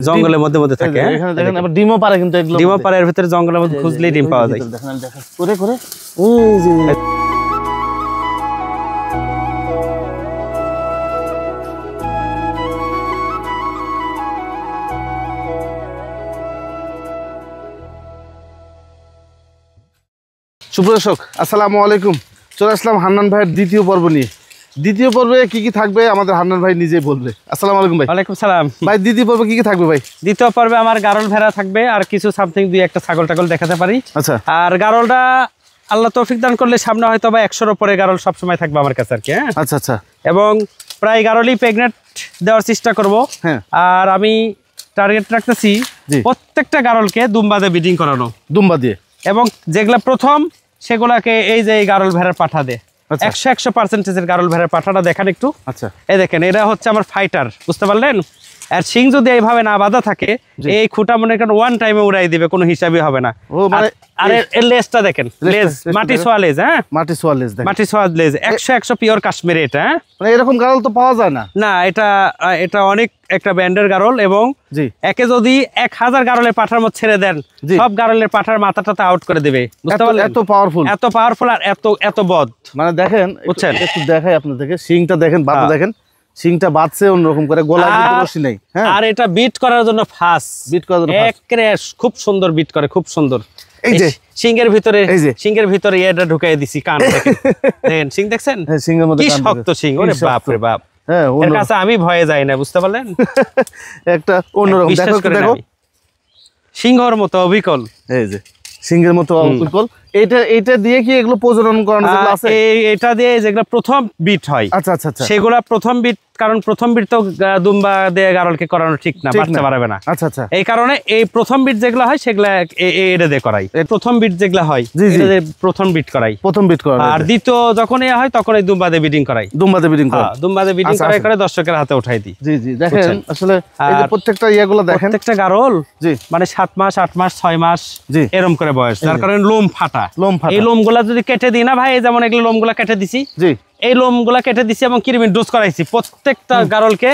জঙ্গলের মধ্যে মধ্যে থাকে। এখানে দেখেন আবার ডিমও পারে, কিন্তু এগুলো ডিমও পারে, এর ভিতরে জঙ্গলের মধ্যে খুঁজলেই ডিম পাওয়া যায়। দেখেন দেখেন করে করে এই যে সুপ্রদর্শক আসসালামু আলাইকুম। চলে আসলাম হান্নান ভাইয়ের দ্বিতীয় পর্ব নিয়ে। দ্বিতীয় পর্বে কি কি থাকবে আমাদের হান্নান ভাই নিজেই বলবে। আসসালামু আলাইকুম ভাই। ওয়ালাইকুম সালাম ভাই। দ্বিতীয় পর্বে কি কি থাকবে ভাই? দ্বিতীয় পর্বে আমার গারল ভেড়া থাকবে, আর কিছু সামথিং দুই একটা ছাগল টাগল দেখাতে পারি। আচ্ছা। আর গারলটা আল্লাহ তৌফিক দান করলে সামনে হয়তো বা 100-র উপরে গারল সবসময় থাকবে আমার কাছে আর কি। হ্যাঁ আচ্ছা আচ্ছা। এবং প্রায় গারলই প্রেগনেন্ট দেওয়ার চেষ্টা করব। হ্যাঁ। আর আমি টার্গেট রাখতেছি প্রত্যেকটা গারলকে দুম্বা দিয়ে ব্রিডিং করানো। দুম্বা দিয়ে। এবং যেগুলা প্রথম সেগুলাকে এই যে এই গারল ভেড়ার পাঠা দে 100% গারল ভেড়ার পাঠাটা দেখেন একটু। আচ্ছা। এই দেখেন, এটা হচ্ছে আমার ফাইটার, বুঝতে পারলেন? আর শিং যদি এইভাবে না বাঁধা থাকে, এই খুঁটা মনে করেন ওয়ান টাইমে উড়াই দিবে, কোনো হিসাবই হবে না। আর এর লেজটা দেখেন, লেজ মাটি ছোঁয়া লেজ। হ্যাঁ, মাটি ছোঁয়া লেজ, মাটি ছোঁয়া লেজ 100% পিওর কাশ্মীরি। এটা মানে এরকম গারল তো পাওয়া যায় না। না, এটা অনেক একটা ব্র্যান্ডের গারল। এবং একে যদি 1000 গারলের পাঠার মধ্যে ছেড়ে দেন, সব গারলের পাঠার মাথাটাতে আউট করে দিবে, বুঝতে পারলেন? এত পাওয়ারফুল, এত পাওয়ারফুল আর এত বদ। মানে দেখেন, বুঝছেন? একটু দেখাই আপনাদেরকে, শিংটা দেখেন, বাঁধা দেখেন, শিংটা বাঁধছে অন্যরকম করে, গলায় কিন্তু রশি নাই। হ্যাঁ, আর এটা বিট করার জন্য ফাস্ট, বিট করার জন্য ক্র্যাশ, খুব সুন্দর বিট করে, খুব সুন্দর। এই যে সিংহের ভিতরে এটা ঢুকাই দিছি, কান দেখেন, সিং দেখছেন? হ্যাঁ, সিংহের মধ্যে কি শক্ত সিং, ওরে বাপ রে বাপ। হ্যাঁ, এর কাছে আমি ভয়ে যাই না, বুঝতে পারলেন? একটা অন্যরকম, দেখো সিংহর মতো অবিকল। এই যে সিংহের মতো অবিকল। এটা দিয়ে কি এগুলো প্রজনন করানো আছে? এটা দিয়ে যেগুলো প্রথম বিট হয়, আচ্ছা আচ্ছা, সেগুলা প্রথম বিট, কারণ প্রথম বিট তো দুম্বা দিয়ে গারলকে করানো ঠিক না, বাচ্চা বাড়াবে না। আচ্ছা আচ্ছা। এই কারণে এই প্রথম বিট যেগুলো হয় সেগুলা এটা দিয়ে করাই। প্রথম বিট যেগুলো হয় এটা দিয়ে প্রথম বিট করাই, প্রথম বিট করাই। আর দ্বিতীয় যখন এ হয় তখন এই দুম্বা দিয়ে ব্রিডিং করাই। দুম্বা দিয়ে ব্রিডিং করাই, দুম্বা দিয়ে ব্রিডিং করে দর্শকের হাতে উঠাই দিই। জি জি, দেখেন আসলে এই যে প্রত্যেকটা ইয়াগুলো দেখেন, প্রত্যেকটা গারল জি মানে 7 মাস 8 মাস 6 মাস এরকম করে বয়স, যার কারণে লোম ফাটা। এই লোমগুলা যদি কেটে দিই না ভাই, যেমন এগুলো লোমগুলা কেটে দিছি, এই লোমগুলা কেটে দিছি এবং কৃমির ডোজ করাইছি প্রত্যেকটা গারলকে।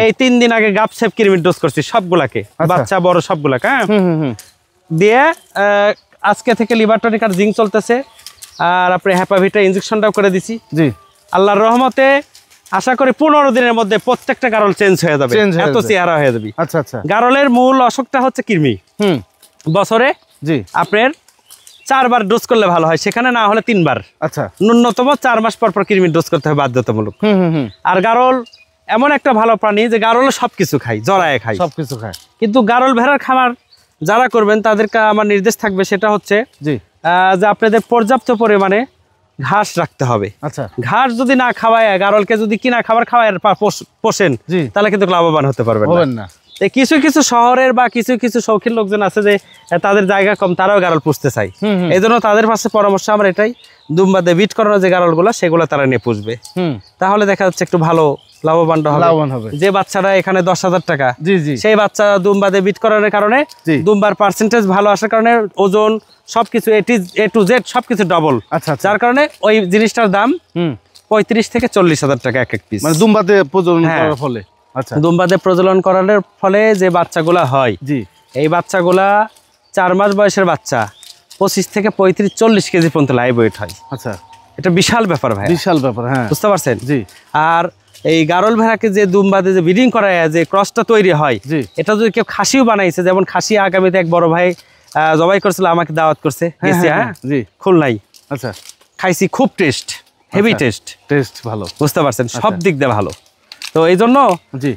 এই 3 দিন আগে গাপসেপ কৃমির ডোজ করছি সবগুলাকে, বাচ্চা বড় সবগুলাকে। হ্যাঁ, দিয়ে আজকে থেকে লিভার টনিক আর জিঙ্ক চলতেছে, আর আপনি হ্যাপাভিটা ইনজেকশনটাও করে দিছি। জি, আল্লাহর রহমতে আশা করি 15 দিনের মধ্যে প্রত্যেকটা গারল চেঞ্জ হয়ে যাবে, এত চেহারা হয়ে যাবে। আচ্ছা আচ্ছা। গারলের মূল অসুখটা হচ্ছে কৃমি। বছরে জি আপনার 4 বার ডোজ করলে ভালো হয়, সেখানে না হলে 3 বার। আচ্ছা, ন্যূনতম 4 মাস পর পর কৃমির ডোজ করতে হবে বাধ্যতামূলক। আর গারল এমন একটা ভালো প্রাণী যে গারল সবকিছু খায়, জড়ায় খায়, সবকিছু খায়। কিন্তু গারল ভেড়ার খামার যারা করবেন তাদেরকে আমার নির্দেশ থাকবে, সেটা হচ্ছে জি যে আপনাদের পর্যাপ্ত পরিমাণে ঘাস রাখতে হবে। আচ্ছা, ঘাস যদি না খাওয়ায়, গারলকে যদি কিনা খাবার খাওয়ায় পোষেন, তাহলে কিন্তু লাভবান হতে পারবেন না। কিছু কিছু শহরের বা কিছু কিছু শৌখিন লোকজন আছে যে তাদের জায়গা কম, তারাও গারল পুষতে চাই। এই জন্য তাদের পাশে পরামর্শ আমার এটাই, দুম্বাতে বিট করানো যে গারলগুলো সেগুলো তারা নিয়ে পুষবে, তাহলে দেখা যাচ্ছে একটু ভালো লাভবান হবে। যে বাচ্চাটা এখানে 10,000 টাকা, সেই বাচ্চা দুম্বাতে বিট করানোর কারণে দুম্বার পার্সেন্টেজ ভালো আসার কারণে ওজন সবকিছু A to Z সবকিছু ডবল। আচ্ছা, যার কারণে ওই জিনিসটার দাম 35 থেকে 40,000 টাকা এক এক পিস, মানে দুম্বাতে প্রজনন করার ফলে। আচ্ছা, দুম্বাতে প্রজনন করানোর ফলে যে বাচ্চাগুলা হয়, জি এই বাচ্চাগুলা 4 মাস বয়সের বাচ্চা 25 থেকে 35-40 কেজি পর্যন্ত লাইভ ওয়েট হয়। আচ্ছা, এটা বিশাল ব্যাপার ভাই, বিশাল ব্যাপার। হ্যাঁ, বুঝতে পারছেন? জি। আর এই গারল ভেড়াকে যে দুম্বাতে যে ব্রিডিং করায় যে ক্রসটা তৈরি হয়, এটা যদি কেউ খাসিও বানাইছে, যেমন খাসি আগামীতে এক বড় ভাই জবাই করছিল, আমাকে দাওয়াত করছে, জি খুলনাই। আচ্ছা, খাইছি, খুব টেস্ট, হেভি টেস্ট ভালো, বুঝতে পারছেন? সব দিক দিয়ে ভালো। তো এই জন্য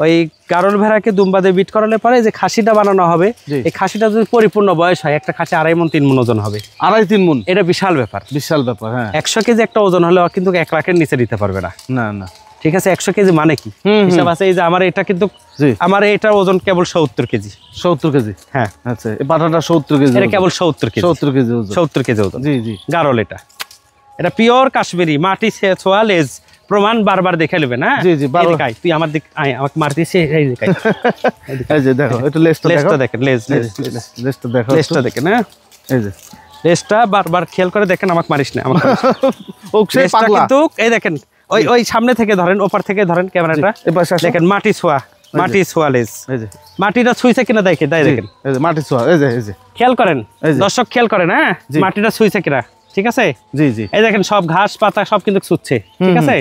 ওই গারল ভেড়াকে দুম্বাতে বিট করালে পরে যে খাসিটা বানানো হবে, এই খাসিটা যদি পরিপূর্ণ বয়স হয়, একটা খাসি 2.5 মণ 3 মণ ওজন হবে। 2.5-3 মণ, এটা বিশাল ব্যাপার, বিশাল ব্যাপার। হ্যাঁ, 100 কেজি একটা ওজন হলে কিন্তু 1 লাখের নিচে দিতে পারবে না। না না, ঠিক আছে। 100 কেজি মানে কি হিসাব আছে? এই যে আমার এটা কিন্তু আমার এটার ওজন কেবল 70 কেজি। 70 কেজি? হ্যাঁ। আচ্ছা, এই পাঠাটা 70 কেজি, এটা কেবল 70 কেজি। 70 কেজি ওজন, 70 কেজি ওজন। জি জি। গারল এটা পিওর কাশ্মীরি, মাটি ছোঁয়া লেজ, প্রমাণ বারবার দেখে নেবেন। হ্যাঁ, জি জি, তুই আমার দিক আয়, আমাকে মারতিস। এই যে এই যে দেখো, একটু লেজটা দেখেন, লেজটা দেখো, লেজটা দেখেন। হ্যাঁ, এই যে লেজটা বারবার খেয়াল করে দেখেন, আমাকে মারিস না, আমাকে কিন্তু এই দেখেন, ওই সামনে থেকে ধরেন, ওপার থেকে ধরেন ক্যামেরাটা, দেখেন মাটি ছোঁয়া, মাটি সোয়ালেজ, মাটিটা ছুঁইছে কিনা দেখে তাই দেখেন, এই যে মাটি সোয়া, এই যে খেয়াল করেন দর্শক, খেয়াল করেন, হ্যাঁ মাটিটা ছুঁইছে কিনা, ঠিক আছে, জি জি, এই দেখেন সব ঘাস পাতা সব কিন্তু ছুঁচ্ছে, ঠিক আছে,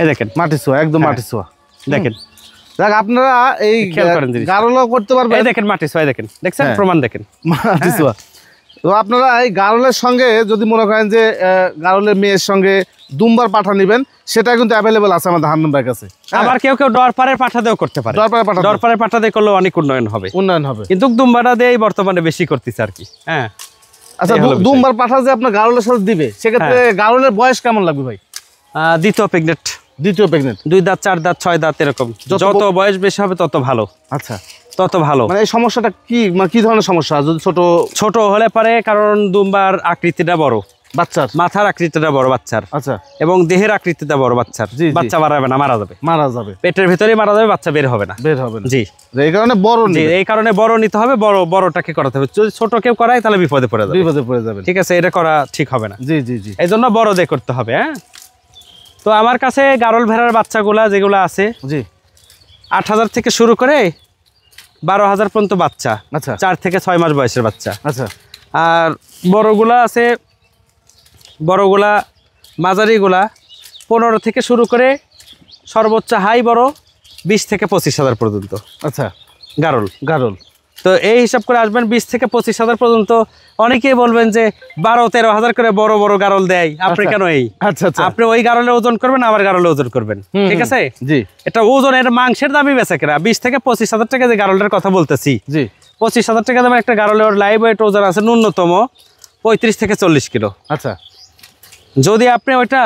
এই দেখেন মাটি সোয়া, একদম মাটি সোয়া, দেখেন। দেখ আপনারা এই খেয়াল করেন গারলও করতে পারবেন, এই দেখেন মাটি সোয়া, দেখেন, দেখছেন প্রমাণ, দেখেন মাটি সোয়া। তো আপনারা এই গারলের সঙ্গে যদি মনে করেন যে গারলের মেয়ের সঙ্গে দুম্বার পাঠা নেবেন, সেটা কিন্তু অ্যাভেলেবল আছে আমাদের হান্নান ভাইয়ের কাছে। আবার কেউ কেউ ডরপারের পাঠা দিয়েও করতে পারে, ডরপারের পাঠা দিয়ে করলে অনেক উন্নয়ন হবে, কিন্তু দুম্বাটা দিয়েই বর্তমানে বেশি করতেছে আর কি। হ্যাঁ, আচ্ছা, দুম্বার পাঠা যে আপনার গারলের সাথে দিবে, সেক্ষেত্রে গারলের বয়স কেমন লাগবে ভাই? দ্বিতীয় প্রেগনেন্ট, 2 দাঁত 4 দাঁত 6 দাঁত এরকম, যত বয়স বেশি হবে তত ভালো। আচ্ছা, তত ভালো। মানে এই সমস্যাটা কি, মানে কি ধরনের সমস্যা? যদি ছোট হলে পারে, কারণ দুম্বার আকৃতিটা বড়, বাচ্চার মাথার আকৃতিটা বড় বাচ্চার, আচ্ছা, এবং দেহের আকৃতিটা বড় বাচ্চার, বাচ্চা বাড়াবে না, মারা যাবে, পেটের ভিতরেই মারা যাবে, বাচ্চা বের হবে না, জি, এই কারণে বড়, এই কারণে বড় নিতে হবে, বড়টাকে করাতে হবে। যদি ছোট কেউ করায় তাহলে বিপদে পড়ে যাবে, ঠিক আছে, এটা করা ঠিক হবে না, জি জি জি, এই জন্য বড় দিয়ে করতে হবে। হ্যাঁ, তো আমার কাছে গারল ভেড়ার বাচ্চাগুলা যেগুলো আছে, জি, 8,000 থেকে শুরু করে 12,000 পর্যন্ত বাচ্চা, আচ্ছা, 4 থেকে 6 মাস বয়সের বাচ্চা, আচ্ছা, আর বড়গুলা আছে, বড়গুলা মাঝারিগুলা 15 থেকে শুরু করে সর্বোচ্চ হাই বড় 20 থেকে 25,000 পর্যন্ত, আচ্ছা, গারল। তো এই হিসাব করে আসবেন 20 থেকে 25,000 পর্যন্ত। অনেকেই বলবেন যে 12-13,000 করে বড় বড় গারল দেয়, আপনি কেন এই? আচ্ছা, আপনি ওই গারলে ওজন করবেন, আবার গারলে ওজন করবেন, ঠিক আছে, জি, এটা ওজনের মাংসের দামই বেচে কেনা। 20 থেকে 25,000 টাকা যে গারলটার কথা বলতেছি, জি, 25,000 টাকা দামের একটা গারলে ওর লাইভ ওয়েট ওজন আছে ন্যূনতম 35 থেকে 40 কিলো, আচ্ছা। যদি আপনি ওইটা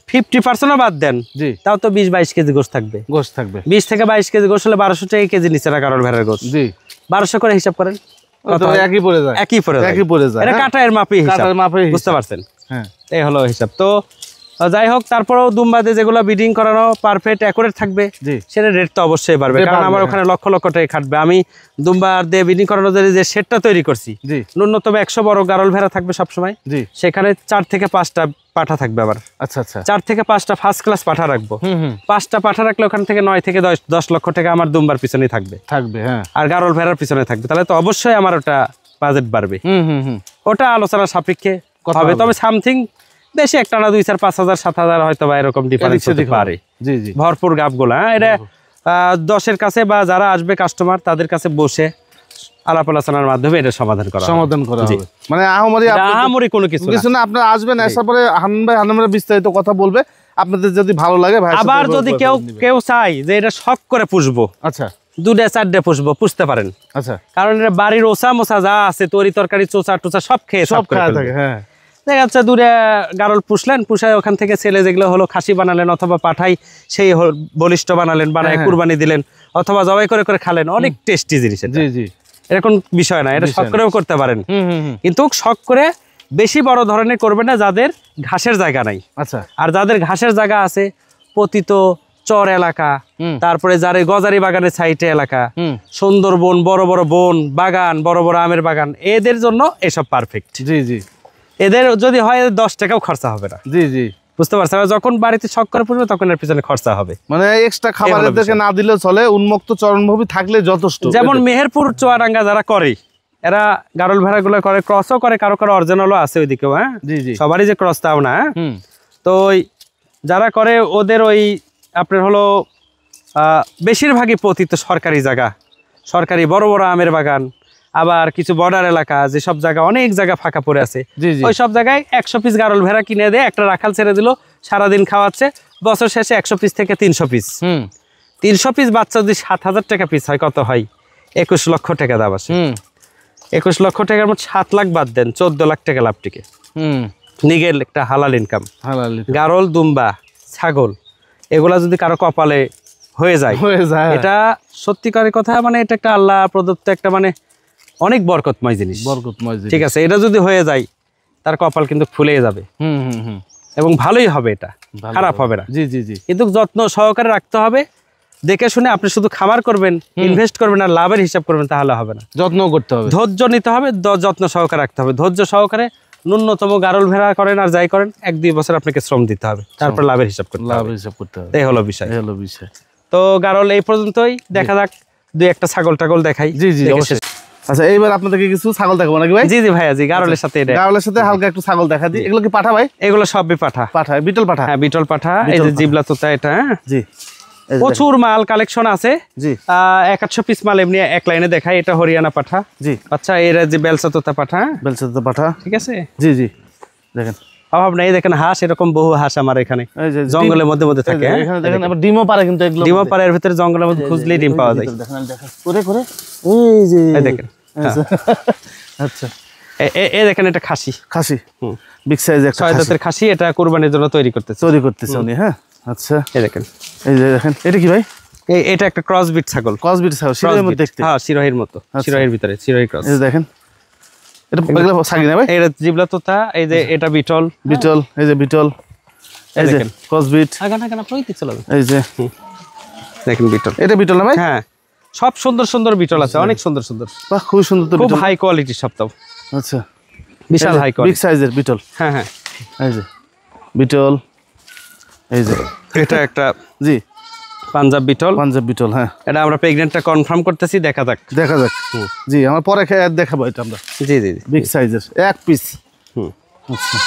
50% বাদ দেন, জি, তাও তো 20-22 কেজি গোশ থাকবে, 20 থেকে 22 কেজি গোশ হলে 1200 টাকা কেজি নিচে না গারল ভেড়ার গোশ, জি, 1200 করে হিসাব করেন, একই পড়ে যায়, এটা কাটায়ের মাপে হিসাব, বুঝতে পারছেন? হ্যাঁ, এই হলো হিসাব। তো যাই হোক, তারপরেও দুম্বাদে যেগুলো ব্রিডিং করানো পারফেক্ট অ্যাকুরেট থাকবে, সেটা রেট তো অবশ্যই বাড়বে, কারণ আমার ওখানে লক্ষ লক্ষ টাকা খাটবে। আমি দুম্বার দিয়ে ব্রিডিং করানো যে শেডটা তৈরি করছি, ন্যূনতম 100 বড় গারল ভেড়া থাকবে সবসময়, সেখানে 4 থেকে 5টা পাঠা থাকবে আবার, আচ্ছা আচ্ছা, 4 থেকে 5টা ফার্স্ট ক্লাস পাঠা রাখবো, 5টা পাঠা রাখলে ওখান থেকে 9 থেকে 10 লক্ষ টাকা আমার দুম্বার পিছনেই থাকবে, হ্যাঁ, আর গারল ভেড়ার পিছনে থাকবে, তাহলে তো অবশ্যই আমার ওটা বাজেট বাড়বে। ওটা আলোচনা সাপেক্ষে হবে, তবে সামথিং বেশি একটা না 2-4-5,000 7,000 হয়তো বা এরকম ডিফারেন্স হতে পারে, জি জি, ভরপুর গাবগুলা। এটা 10-এর কাছে বা যারা আসবে কাস্টমার তাদের কাছে বসে আলাপ আলোচনার মাধ্যমে এটা সমাধান করা হবে, মানে আহামরি কোনো কিছু না। আপনারা আসবেন, আসার পরে হান্নান ভাই বিস্তারিত কথা বলবে, আপনাদের যদি ভালো লাগে। আবার যদি কেউ চাই যে এটা শখ করে পুষবো, আচ্ছা, 2-4 পুষবো, পুষতে পারেন, আচ্ছা, কারণ এটা বাড়ির ওসা মোসা যা আছে, তরি তরকারি চোচা টোচা সব খেয়ে থাকে, হ্যাঁ, দেখা যাচ্ছে দূরে গারল পুষলেন, পুষায় ওখান থেকে ছেলে যেগুলো হলো খাসি বানালেন, অথবা পাঠাই সেই বলিষ্ঠ বানালেন, বানায় কুরবানি দিলেন, অথবা জবাই করে করে খালেন, অনেক টেস্টি জিনিস, জি জি, এরকম বিষয় না, এটা শখ করেও করতে পারেন, কিন্তু শখ করে বেশি বড় ধরনের করবেন না যাদের ঘাসের জায়গা নাই, আচ্ছা, আর যাদের ঘাসের জায়গা আছে, পতিত চর এলাকা, তারপরে যার গজারি বাগানের সাইটে এলাকা, সুন্দরবন, বড় বড় বন বাগান, বড় বড় আমের বাগান, এদের জন্য এসব পারফেক্ট, জি জি, এদের যদি হয় 10 টাকাও খরচা হবে না, জি জি, বুঝতে পারছেন? যখন বাড়িতে শখ করে পড়বে তখন এর পিছনে খরচা হবে, মানে এক্সট্রা খাবারের দিকে না দিলেও চলে, উন্মুক্ত চরণভূমি থাকলে যথেষ্ট। যেমন মেহেরপুর চুয়াডাঙ্গা যারা করে, এরা গারল ভেড়াগুলো করে, ক্রসও করে, কারো কারো অরিজিনালও আছে ওইদিকেও, হ্যাঁ, জি জি, সবারই যে ক্রস তাও না, তো ওই যারা করে ওদের ওই আপনার হলো বেশিরভাগই পতিত সরকারি জায়গা, সরকারি বড় বড় আমের বাগান, আবার কিছু বর্ডার এলাকা, যেসব জায়গা অনেক জায়গা ফাঁকা পড়ে আছে, ওই সব জায়গায় 100 পিস গারল ভেড়া কিনে দেয়, একটা রাখাল ছেড়ে দিল, সারাদিন খাওয়াচ্ছে, বছর শেষে 100 পিস থেকে 300 পিস, 300 পিস বাচ্চা যদি 7,000 টাকা পিস হয়, কত হয়? 21 লক্ষ টাকা দাম আসে, 21 লক্ষ টাকার মধ্যে 7 লাখ বাদ দেন, 14 লাখ টাকা লাভ টিকে, নিগের একটা হালাল ইনকাম। গারল, দুম্বা, ছাগল, এগুলা যদি কারো কপালে হয়ে যায়, এটা সত্যিকারের কথা, মানে এটা একটা আল্লাহ প্রদত্ত একটা মানে অনেক বরকতময় জিনিস, ঠিক আছে, এটা যদি হয়ে যায় তার কপাল কিন্তু ফুলে যাবে, এবং ভালোই হবে, এটা খারাপ হবে না, জি জি জি, কিন্তু যত্ন সহকারে রাখতে হবে, দেখে শুনে। আপনি শুধু খামার করবেন, ইনভেস্ট করবেন আর লাভের হিসাব করবেন, তাহলে হবে না, যত্ন করতে হবে, ধৈর্য নিতে হবে, যত্ন সহকারে রাখতে হবে, ধৈর্য সহকারে ন্যূনতম গারল ভেড়া করেন আর যাই করেন 1-2 বছর আপনাকে শ্রম দিতে হবে, তারপর লাভের হিসাব করতে হবে, এই হলো বিষয়। তো গারল এই পর্যন্তই, দেখা যাক দুই একটা ছাগল টাগল দেখাই। জি জি অবশ্যই। আচ্ছা এইবার আপনাদেরকে কিছু ছাগল দেখাবো নাকি ভাই? জি জি ভাইয়া, জি গারলের সাথে এটা, গারলের সাথে হালকা একটু ছাগল দেখা দিই। এগুলো কি পাঠা ভাই? এগুলো সবই পাঠা। পাঠা, বিটল পাঠা? হ্যাঁ বিটল পাঠা। এই যে জিবলা তোতা এটা। হ্যাঁ জি, প্রচুর মাল কালেকশন আছে। জি 100 পিস মাল এমনি এক লাইনে দেখাই। এটা হরিয়ানা পাঠা। জি আচ্ছা এরা যে বেলসা তোতা পাঠা। বেলসা তোতা পাঠা, ঠিক আছে। জি জি দেখেন অভাব নাই, দেখেন হাঁস, এরকম বহু হাঁস আমার এখানে জঙ্গলের মধ্যে মধ্যে থাকে। এখানে দেখেন আবার ডিমও পারে, কিন্তু এগুলো ডিমও পারে, এর ভিতরে জঙ্গলের মধ্যে খুঁজলেই ডিম পাওয়া যায়। দেখেন দেখেন করে করে এই যে দেখেন। আচ্ছা এই দেখেন এটা খাসি। খাসি বিগ সাইজ একটা 6 দাঁতের খাসি, এটা কুরবানির জন্য তৈরি করতেছে উনি। হ্যাঁ আচ্ছা এই দেখেন, এই যে দেখেন এটা কি ভাই? এটা একটা ক্রস বিট ছাগল। ক্রস বিট ছাগল, শিরোহির মতো দেখতে। হ্যাঁ শিরোহির মতো, শিরোহির ভিতরে শিরোহি ক্রস। এই দেখেন এটা এগুলো ছাগি না ভাই? এটা জিবলা তোতা। এই যে এটা বিটল। বিটল, এই যে বিটল, এই যে ক্রস বিট। এই যে দেখেন বিটল, এটা বিটল না ভাই? হ্যাঁ সব সুন্দর সুন্দর বিটল আছে, অনেক সুন্দর সুন্দর। বাহ খুব সুন্দর তো, খুব হাই কোয়ালিটি সব। তো আচ্ছা বিশাল হাই কোয়ালিটি, বিগ সাইজের বিটল। হ্যাঁ হ্যাঁ এই যে বিটল, এই যে এটা একটা জি পাঞ্জাব বিটল। পাঞ্জাব বিটল, হ্যাঁ এটা আমরা প্রেগন্যান্টটা কনফার্ম করতেছি, দেখা যাক। দেখা যাক। জি আমার পরে খেয়ে দেখাবো এটা আমরা। জি জি বিগ সাইজের এক পিস। আচ্ছা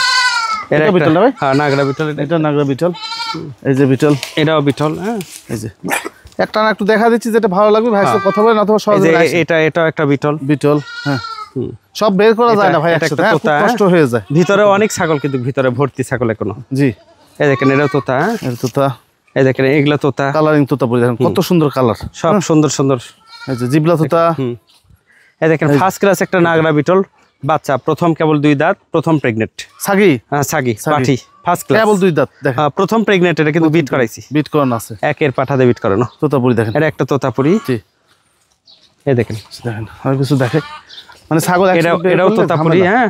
এটা বিটল না ভাই? হ্যাঁ নাগরা বিটল। এটা নাগরা বিটল। এই যে বিটল, এটাও বিটল। হ্যাঁ এই যে একটা না একটু দেখা দিচ্ছি, যেটা ভালো লাগবে ভাই সাথে কথা বলেন অথবা সহজে। এটাও একটা বিটল। বিটল, হ্যাঁ সব বের করা যায় না ভাই একসাথে, খুব কষ্ট হয়ে যায়। ভিতরে অনেক ছাগল, কিন্তু ভিতরে ভর্তি ছাগল এখনো। জি এই দেখেন এটাও তোতা। এটা তোতা। এই দেখেন এগুলা তোতা, কালারিং তোতা পরি, দেখেন কত সুন্দর কালার, সব সুন্দর সুন্দর। এই যে জিবলা তোতা। এই দেখেন ফার্স্ট ক্লাস একটা নাগরা বিটল বাচ্চা, প্রথম কেবল 2 দাঁত, প্রথম প্রেগন্যান্ট। সাগি? হ্যাঁ সাগি পাঠি, ফার্স্ট ক্লাস কেবল 2 দাঁত। দেখেন প্রথম প্রেগন্যান্ট, এটা কিন্তু বিট করাইছি, বিট করানো আছে, একের পাঠাতে বিট করানো তোতাপুরি। দেখেন এটা একটা তোতাপুরি। জি এই দেখেন, দেখেন আর কিছু দেখে মানে ছাগল। এটাও তোতাপুরি। হ্যাঁ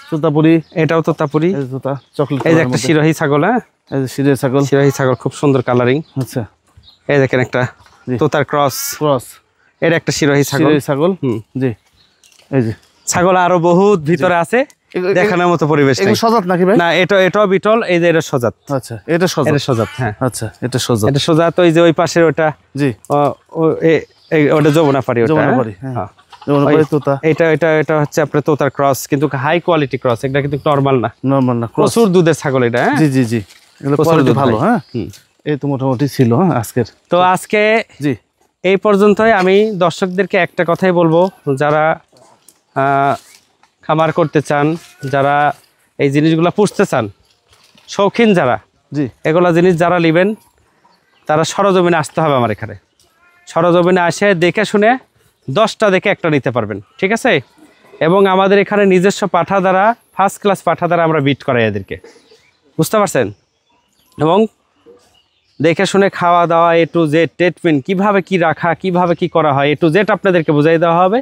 তোতাপুরি, এটাও তোতাপুরি। এই তোতা চকলেট। এই যে একটা শিরোহী ছাগল। হ্যাঁ এই যে শিরের ছাগল, শিরোহী ছাগল, খুব সুন্দর কালারিং। আচ্ছা এই দেখেন একটা তোতার ক্রস। ক্রস, এটা একটা শিরোহী ছাগল। ছাগল জি। এই যে ছাগল আরো বহুত ভিতরে আছে, দেখানোর মতো পরিবেশ নাই। এগুলো সজাত নাকি ভাই? না এটাও বিটল। এই যে এটা সজাত। আচ্ছা এটা সজাত, এটা সজাত। হ্যাঁ আচ্ছা এটা সজাত, এটা সজাত। ওই যে ওই পাশের ওটা, জি ওটা যমুনাপাড়ি। ওটা যমুনাপাড়ি, হ্যাঁ যমুনাপাড়ি তোতা। এটা হচ্ছে আপনার তোতার ক্রস, কিন্তু হাই কোয়ালিটি ক্রস, এটা কিন্তু নরমাল না, নরমাল না, প্রচুর দুধের ছাগল এটা। হ্যাঁ জি জি জি এগুলো কোয়ালিটি ভালো। হ্যাঁ এই তো মোটামুটি ছিল। হ্যাঁ আজকের তো আজকে জি এই পর্যন্তই। আমি দর্শকদেরকে একটা কথাই বলবো, যারা খামার করতে চান, যারা এই জিনিসগুলো পুষতে চান, শৌখিন যারা, জি এগুলা জিনিস যারা নেবেন, তারা সরজমিনে আসতে হবে আমার এখানে। সরজমিনে আসে দেখে শুনে 10টা দেখে একটা নিতে পারবেন, ঠিক আছে? এবং আমাদের এখানে নিজস্ব পাঠা দ্বারা, ফার্স্ট ক্লাস পাঠা দ্বারা আমরা বিট করাই এদেরকে, বুঝতে পারছেন? এবং দেখে শুনে খাওয়া দাওয়া A to Z ট্রিটমেন্ট, কীভাবে কি রাখা, কিভাবে কি করা হয়, A to Z আপনাদেরকে বুঝাই দেওয়া হবে।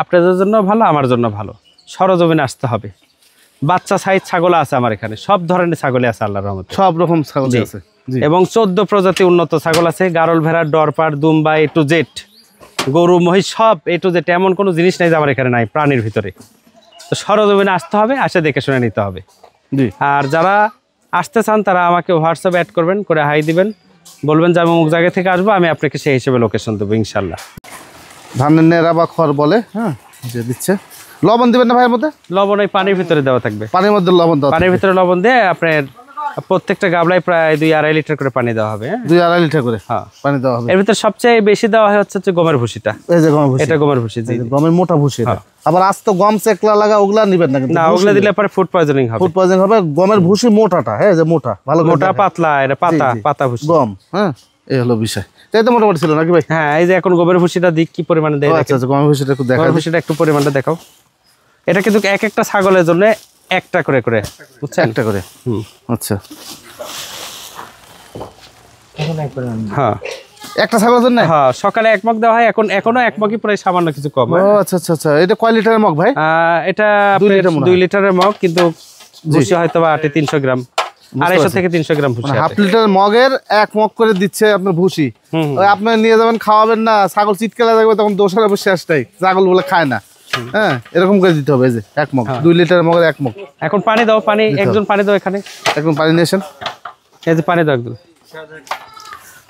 আপনাদের জন্য ভালো, আমার জন্য ভালো। সরজমিনে আসতে হবে। বাচ্চা সাইজ ছাগল আছে আমার এখানে, সব ধরনের ছাগলই আছে আল্লাহর রহমতে, সব রকম ছাগল আছে। এবং 14 প্রজাতি উন্নত ছাগল আছে। গারল, ভেড়া, ডরপার, দুম্বা, A to Z, গরু, মহিষ, সব A to Z। এমন কোনো জিনিস নাই যে আমার এখানে নাই প্রাণীর ভিতরে। তো সরজমিনে আসতে হবে, আসে দেখে শুনে নিতে হবে। জি আর যারা আসতে চান তারা আমাকে হোয়াটসঅ্যাপে অ্যাড করবেন, করে হাই দিবেন, বলবেন যে আমি অমুক জায়গা থেকে আসবো, আমি আপনাকে সেই হিসেবে লোকেশন দেবো ইনশাল্লাহ। ধানের নেড়া বা খড় বলে, হ্যাঁ যে দিচ্ছে। লবণ দিবেন না ভাইয়ের মধ্যে? লবণ ওই পানির ভিতরে দেওয়া থাকবে, পানির মধ্যে লবণ দেওয়া, পানির ভিতরে লবণ দিয়ে আপনার প্রত্যেকটা গাবলায় প্রায় 2-2.5 লিটার করে পানি দেওয়া হবে। 2-2.5 লিটার করে পানি দেওয়া হবে। এর ভিতরে সবচেয়ে বেশি দেওয়া হয় হচ্ছে গমের ভুসিটা। এই যে গমের ভুসি, এটা গমের ভুসি। জি গমের মোটা ভুসি। আবার আস্ত গম চেকলা লাগা ওগুলা নিবেন না, কিন্তু না ওগুলা দিলে পরে ফুড পয়জনিং হবে। ফুড পয়জনিং হবে। গমের ভুসি মোটাটা, হ্যাঁ যে মোটা, ভালো মোটা পাতলা, এটা পাতা ভুসি গম। হ্যাঁ এই হলো বিষয়। তাই তো মোটামুটি ছিল নাকি ভাই? হ্যাঁ এই যে এখন গমের ভুসিটা দিক কি পরিমাণে দেয়। আচ্ছা আচ্ছা গমের ভুসিটা একটু দেখাও। গমের ভুসিটা একটু পরিমাণটা দেখাও। এটা কিন্তু এক একটা ছাগলের জন্য একটা করে, বুঝছেন? একটা করে। আচ্ছা হ্যাঁ একটা ছাগলের জন্য? হ্যাঁ সকালে 1 মগ দেওয়া হয়, এখনো 1 মগই প্রায় সামান্য কিছু কম। ও আচ্ছা আচ্ছা আচ্ছা। এটা কয় লিটারের মগ ভাই? এটা 2 লিটারের মগ, কিন্তু ভুসি হয়তো বা 300 গ্রাম, 250 থেকে 300 গ্রাম ভুসি। হাফ লিটার মগের 1 মগ করে দিচ্ছে আপনার ভুসি। ওই আপনি নিয়ে যাবেন, খাওয়াবেন না, ছাগল চিৎকারে থাকবে, তখন দোষের শেষটাই, ছাগল বলে খায় না। হ্যাঁ এরকম করে দিতে হবে। এই যে 1 মগ, 2 লিটারের মগের 1 মগ। এখন পানি দাও, পানি একজন পানি দাও এখানে, একদম পানি নিয়ে আসেন। এই যে পানি দাও একদম।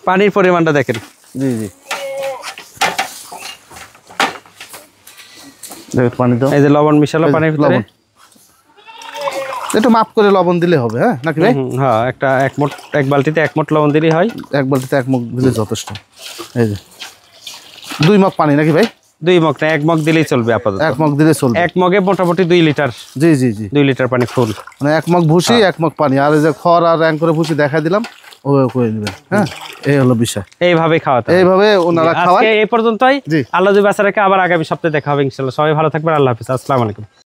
পানির পরিমাণটা দেখেন। জি জি পানি দাও। এই যে লবণ মিশালো পানির ভিতরে, একটু মাপ করে লবণ দিলে হবে, হ্যাঁ নাকি ভাই? হ্যাঁ, এক বালতিতে 1 মগ লবণ দিলেই হয়। 1 বালতিতে 1 মগ দিলে যথেষ্ট। এই যে 2 মগ পানি নাকি ভাই? 2 মগ না, 1 মগ দিলেই চলবে আপাতত। 1 মগ দিলে চলবে। 1 মগে মোটামুটি 2 লিটার। জি জি জি 2 লিটার পানি ফুল। মানে 1 মগ ভুসি 1 মগ পানি, আর এই যে খড় আর র‍্যাং করে ভুসি দেখা দিলাম, ওভাবে করে নেবেন। হ্যাঁ, এই হলো বিষয়। এইভাবে খাওয়াতে, এইভাবে ওনারা খাওয়ায়। আজকে এই পর্যন্তই। আল্লাহ যদি বাঁচা রাখে আবার আগামী সপ্তাহে দেখা হবে ইনশাআল্লাহ। সবাই ভালো থাকবেন। আল্লাহ হাফেজ। আসসালামু আলাইকুম।